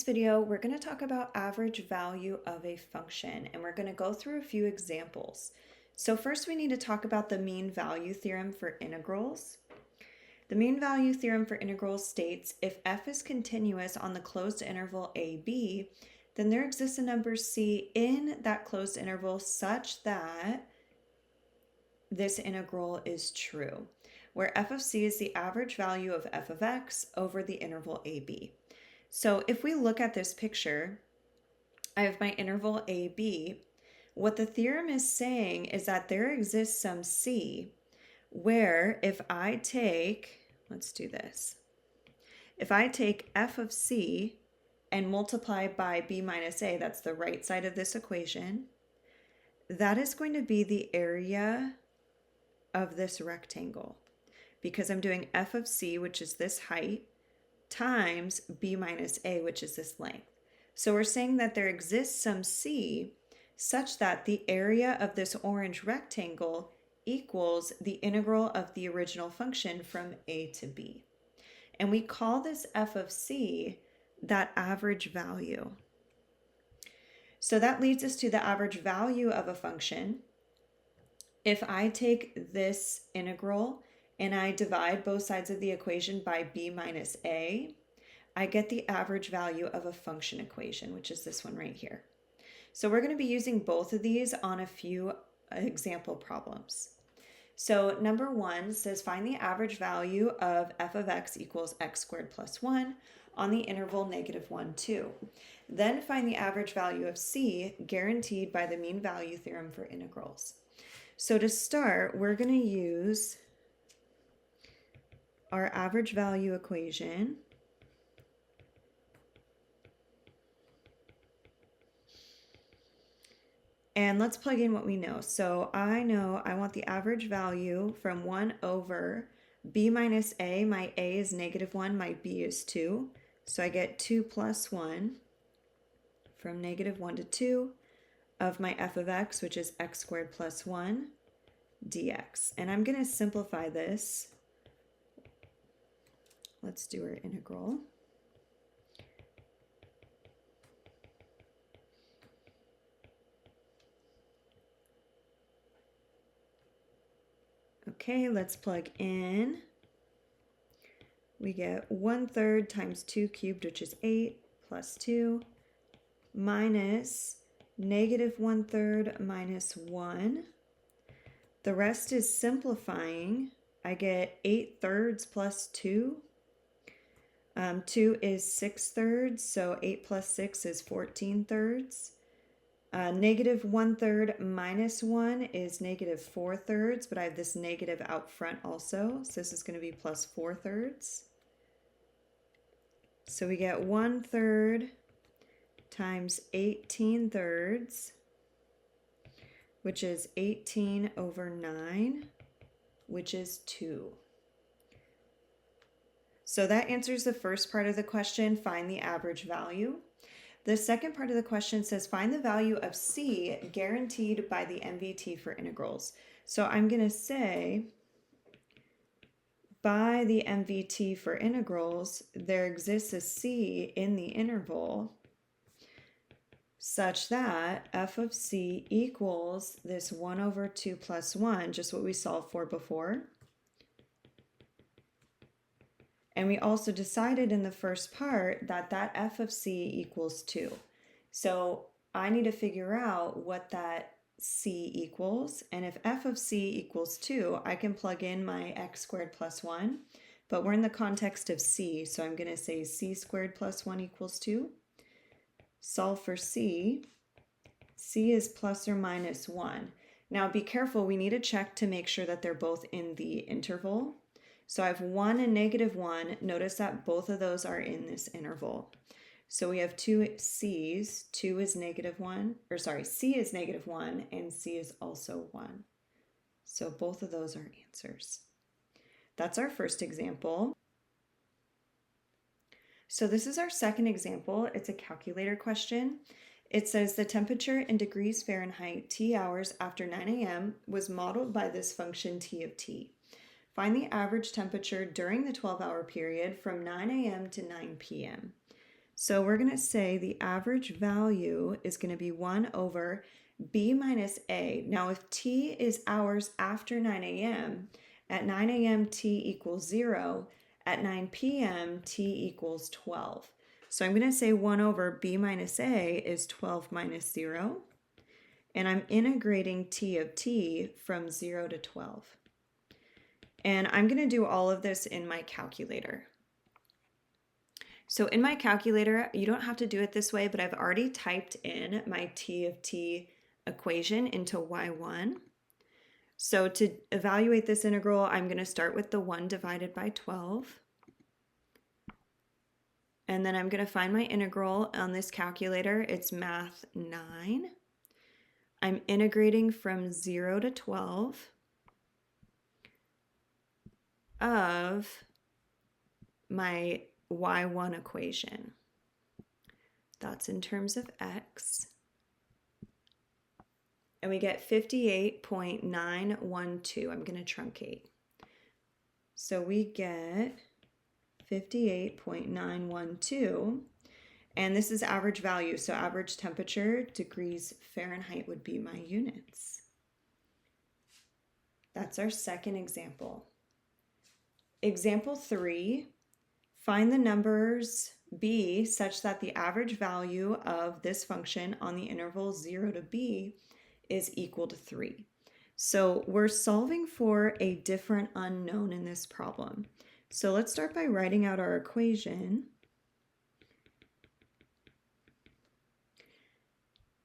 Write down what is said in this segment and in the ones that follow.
this video, we're going to talk about average value of a function, and we're going to go through a few examples. So first we need to talk about the mean value theorem for integrals. The mean value theorem for integrals states if f is continuous on the closed interval ab, then there exists a number c in that closed interval such that this integral is true, where f of c is the average value of f of x over the interval ab. So if we look at this picture, I have my interval AB. What the theorem is saying is that there exists some C where if I take, let's do this. If I take f of c and multiply by b minus a, that's the right side of this equation, that is going to be the area of this rectangle because I'm doing f of c, which is this height, times b minus a, which is this length. So we're saying that there exists some c such that the area of this orange rectangle equals the integral of the original function from a to b. And we call this f of c that average value. So that leads us to the average value of a function. If I take this integral and I divide both sides of the equation by b minus a, I get the average value of a function equation, which is this one right here. So we're going to be using both of these on a few example problems. So number one says find the average value of f of x equals x squared plus 1 on the interval -1, 2. Then find the average value of c guaranteed by the mean value theorem for integrals. So to start, we're going to use our average value equation. And let's plug in what we know. So I know I want the average value from 1 over b minus a. My a is -1, my b is 2. So I get 2 plus 1 from -1 to 2 of my f of x, which is x squared plus 1 dx. And I'm going to simplify this. Let's do our integral. Okay, let's plug in. We get 1/3 times 2 cubed, which is 8, plus 2, minus -1/3 minus 1. The rest is simplifying. I get 8/3 plus 2. 2 is 6/3, so 8 plus 6 is 14/3. -1/3 minus 1 is -4/3, but I have this negative out front also, so this is going to be plus 4/3. So we get 1/3 times 18/3, which is 18 over 9, which is 2. So that answers the first part of the question, find the average value. The second part of the question says find the value of c guaranteed by the MVT for integrals. So I'm going to say by the MVT for integrals, there exists a c in the interval such that f of c equals this 1 over 2 plus 1, just what we solved for before. And we also decided in the first part that that f of c equals 2. So I need to figure out what that c equals. And if f of c equals 2, I can plug in my x squared plus 1. But we're in the context of c, so I'm going to say c squared plus 1 equals 2. Solve for c. c is plus or minus 1. Now be careful, we need to check to make sure that they're both in the interval. So I have 1 and -1. Notice that both of those are in this interval. So we have two c's. 2 is -1, or sorry, c is -1 and c is also 1. So both of those are answers. That's our first example. So this is our second example. It's a calculator question. It says the temperature in degrees Fahrenheit T hours after 9 a.m. was modeled by this function T of T. Find the average temperature during the 12-hour period from 9 a.m. to 9 p.m. So we're going to say the average value is going to be 1 over b minus a. Now if t is hours after 9 a.m., at 9 a.m. t equals 0, at 9 p.m. t equals 12. So I'm going to say 1 over b minus a is 12 minus 0, and I'm integrating t of t from 0 to 12. And I'm going to do all of this in my calculator. So in my calculator, you don't have to do it this way, but I've already typed in my t of t equation into y1. So to evaluate this integral, I'm going to start with the 1 divided by 12. And then I'm going to find my integral on this calculator. It's math 9. I'm integrating from 0 to 12 of my y1 equation. That's in terms of x. And we get 58.912. I'm going to truncate. So we get 58.912. And this is average value. So average temperature, degrees Fahrenheit, would be my units. That's our second example. Example 3, find the numbers b such that the average value of this function on the interval 0 to b is equal to 3. So we're solving for a different unknown in this problem. So let's start by writing out our equation.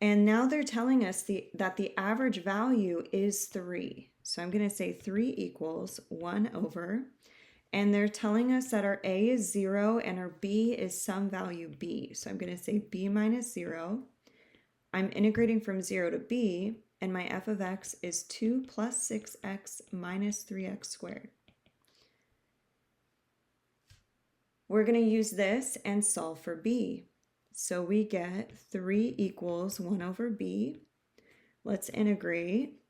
And now they're telling us that the average value is 3. So I'm going to say 3 equals 1 over, and they're telling us that our a is 0 and our b is some value b. So I'm going to say b minus 0. I'm integrating from 0 to b, and my f of x is 2 plus 6x minus 3x squared. We're going to use this and solve for b. So we get 3 equals 1 over b. Let's integrate.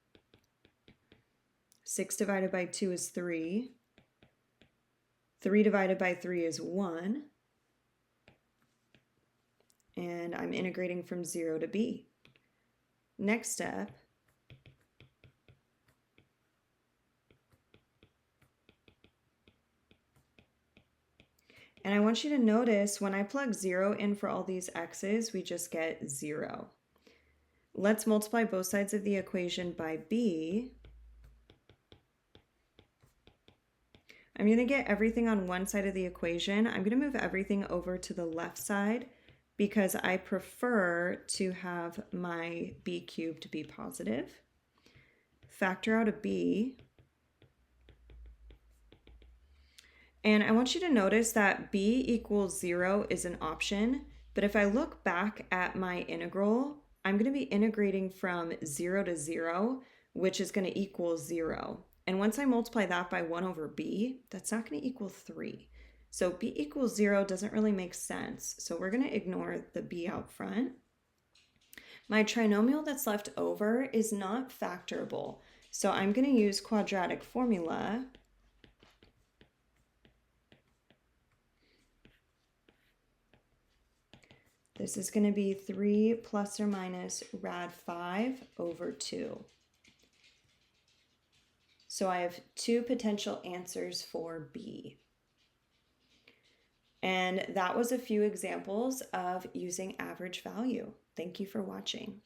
6 divided by 2 is 3. 3 divided by 3 is 1. And I'm integrating from 0 to b. Next step, and I want you to notice when I plug 0 in for all these x's, we just get 0. Let's multiply both sides of the equation by b. I'm going to get everything on one side of the equation. I'm going to move everything over to the left side because I prefer to have my b cubed be positive. Factor out a b. And I want you to notice that b equals 0 is an option, but if I look back at my integral, I'm going to be integrating from 0 to 0, which is going to equal 0. And once I multiply that by 1 over b, that's not going to equal 3. So b equals 0 doesn't really make sense. So we're going to ignore the b out front. My trinomial that's left over is not factorable. So I'm going to use quadratic formula. This is going to be 3 plus or minus rad 5 over 2. So I have 2 potential answers for B. And that was a few examples of using average value. Thank you for watching.